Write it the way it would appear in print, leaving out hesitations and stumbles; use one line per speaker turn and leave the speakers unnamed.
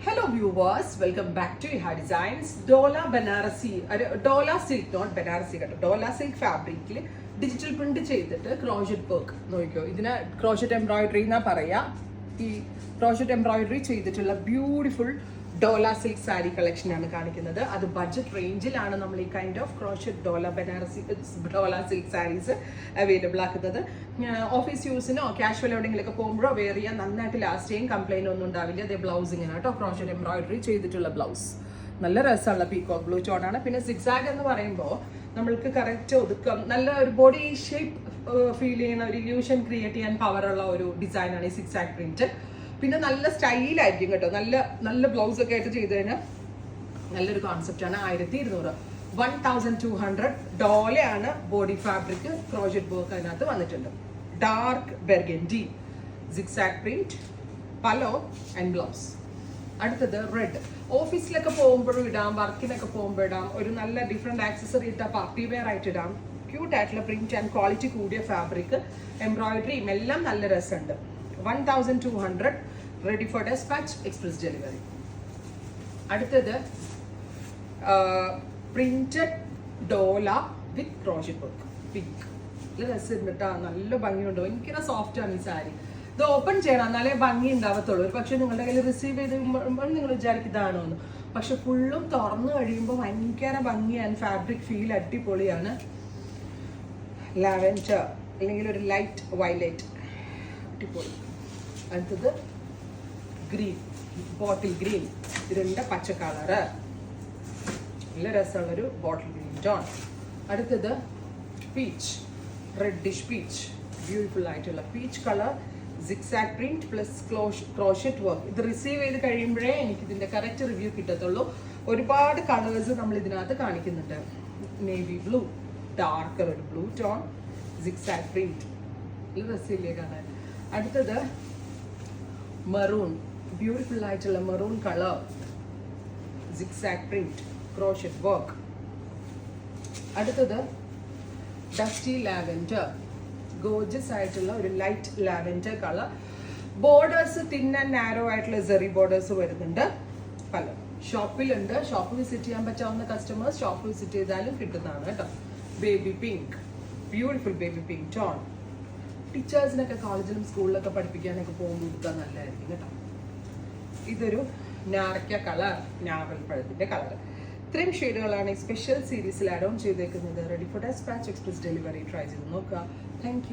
Hello viewers, welcome back to Iha Designs. Dola Banarasi, Dola silk, not Banarasi, Dola silk fabric digital print ചെയ്തിട്ട് crochet work നോക്കിയോ. ഇതിനെ crochet embroidery എന്നാ പറയാ. ഈ crochet embroidery ചെയ്തിട്ടുള്ള beautiful Dola silk saree collection ആണ് കാണിക്കുന്നത്. അത് ബഡ്ജറ്റ് റേഞ്ചിലാണ് നമ്മൾ ഈ kind of crochet Dola Banarasi Dola silk sarees available ആക്കുന്നത്. ഓഫീസ് യൂസിനോ കാഷ്വൽ എവിടെയെങ്കിലൊക്കെ പോകുമ്പോഴോ വെയർ ചെയ്യാൻ നന്നായിട്ട് ലാസ്റ്റ് ചെയ്യും, കംപ്ലൈന്റ് ഒന്നും ഉണ്ടാവില്ല. അതേ ബ്ലൗസിങ്ങനെ കേട്ടോ, ക്രോഷറ്റ് എംബ്രോയിഡറി ചെയ്തിട്ടുള്ള ബ്ലൗസ്. നല്ല രസമുള്ള പീകോക്ക് ബ്ലൂ ടോണാണ്. പിന്നെ സിക്സാഗ് എന്ന് പറയുമ്പോൾ നമ്മൾക്ക് കറക്റ്റ് ഒതുക്കം, നല്ല ഒരു ബോഡി ഷേപ്പ് ഫീൽ ചെയ്യുന്ന ഒരു ഇല്യൂഷൻ ക്രിയേറ്റ് ചെയ്യാൻ പവറുള്ള ഒരു ഡിസൈനാണ് ഈ സിക്സാഗ് പ്രിന്റ്. പിന്നെ നല്ല സ്റ്റൈലായിരിക്കും കേട്ടോ. നല്ല നല്ല ബ്ലൗസ് ഒക്കെ ആയിട്ട് ചെയ്ത് കഴിഞ്ഞാൽ നല്ലൊരു കോൺസെപ്റ്റാണ്. 1200 1200 ഡോളയാണ് ബോഡി ഫാബ്രിക്. ക്രോഷറ്റ് വർക്ക് അതിനകത്ത് വന്നിട്ടുണ്ട്. ഡാർക്ക് ബെർഗൻഡി സിക്സാഗ് പ്രിന്റ്, പലോ ആൻഡ് ബ്ലൗസ്. അടുത്തത് റെഡ്. ഓഫീസിലൊക്കെ പോകുമ്പോഴും ഇടാം, വർക്കിനൊക്കെ പോകുമ്പോൾ ഇടാം. ഒരു നല്ല ഡിഫറെൻറ്റ് ആക്സസറി ഇട്ടാൽ പാർട്ടി വെയർ ആയിട്ട് ഇടാം. ക്യൂട്ട് ആയിട്ടുള്ള പ്രിന്റ് ആൻഡ് ക്വാളിറ്റി കൂടിയ ഫാബ്രിക്, എംബ്രോയിഡറിയും എല്ലാം നല്ല രസമുണ്ട്. 1200 ready for despatch, express delivery. അടുത്തത് പ്രിന്റഡ് ഡോല വിത്ത് ക്രോഷറ്റ് വർക്ക്, പിങ്ക്. നല്ല രസമുണ്ട് കേട്ടോ, നല്ല ഭംഗിയുണ്ടോ. ഭയങ്കര സോഫ്റ്റ് ആണ് ഈ സാരി. ഇത് ഓപ്പൺ ചെയ്യണം എന്നാലേ ഭംഗി ഉണ്ടാവത്തുള്ളൂ. ഒരു പക്ഷേ നിങ്ങളുടെ കയ്യിൽ റിസീവ് ചെയ്ത് നിങ്ങൾ വിചാരിക്കും ഇതാണോ എന്ന്. പക്ഷെ ഫുള്ളും തുറന്നു കഴിയുമ്പോൾ ഭയങ്കര ഭംഗിയാണ്. ഫാബ്രിക് ഫീൽ അടിപൊളിയാണ്. ലാവൻഡർ അല്ലെങ്കിൽ ഒരു ലൈറ്റ് വയലറ്റ്, അടിപൊളി. അടുത്തത് ഗ്രീൻ, ബോട്ടിൽ ഗ്രീൻ. ഇതിൻ്റെ പച്ച കളറ്, നല്ല രസമുള്ളൊരു ബോട്ടിൽ ഗ്രീൻ ടോൺ. അടുത്തത് പീച്ച്, റെഡിഷ് പീച്ച്, ബ്യൂട്ടിഫുൾ ആയിട്ടുള്ള peach colour. Zigzag print plus crochet work. ഇത് റിസീവ് ചെയ്ത് കഴിയുമ്പോഴേ എനിക്ക് ഇതിൻ്റെ കറക്റ്റ് റിവ്യൂ കിട്ടത്തുള്ളൂ. ഒരുപാട് കളേഴ്സ് നമ്മൾ ഇതിനകത്ത് കാണിക്കുന്നുണ്ട്. നേവി ബ്ലൂ, ഡാർക്കർ ഒരു ബ്ലൂ ടോൺ, സിക്സാഗ് പ്രിന്റ്, നല്ല രസമില്ലേ കാണാൻ. അടുത്തത് മെറൂൺ, ബ്യൂട്ടിഫുൾ ആയിട്ടുള്ള maroon colour, zigzag print, crochet work. അടുത്തത് ഡസ്റ്റി ലാവൻഡർ, ഗോർജസ് ആയിട്ടുള്ള ഒരു light lavender colour. Borders thin and narrow ആയിട്ടുള്ള സെറി ബോർഡേഴ്സ് വരുന്നുണ്ട്. പല ഷോപ്പിലുണ്ട്. ഷോപ്പ് വിസിറ്റ് ചെയ്യാൻ പറ്റാവുന്ന കസ്റ്റമേഴ്സ് ഷോപ്പ് വിസിറ്റ് ചെയ്താലും കിട്ടുന്നതാണ് കേട്ടോ. Baby pink, beautiful baby pink tone. ടീച്ചേഴ്സിനൊക്കെ കോളേജിലും സ്കൂളിലൊക്കെ പഠിപ്പിക്കാനൊക്കെ പോകുമ്പോൾ കൊടുക്കാൻ നല്ലതായിരിക്കും കേട്ടോ. ഇതൊരു നാരക്ക കളർ, ഞാവൽ പഴത്തിൻ്റെ കളർ. ഇത്രയും ഷെയ്ഡുകളാണ് ഈ സ്പെഷ്യൽ സീരീസിൽ ആഡ് ഓൺ ചെയ്തേക്കുന്നത്. Ready for despatch, express delivery. Try ചെയ്ത് നോക്കുക. Thank U.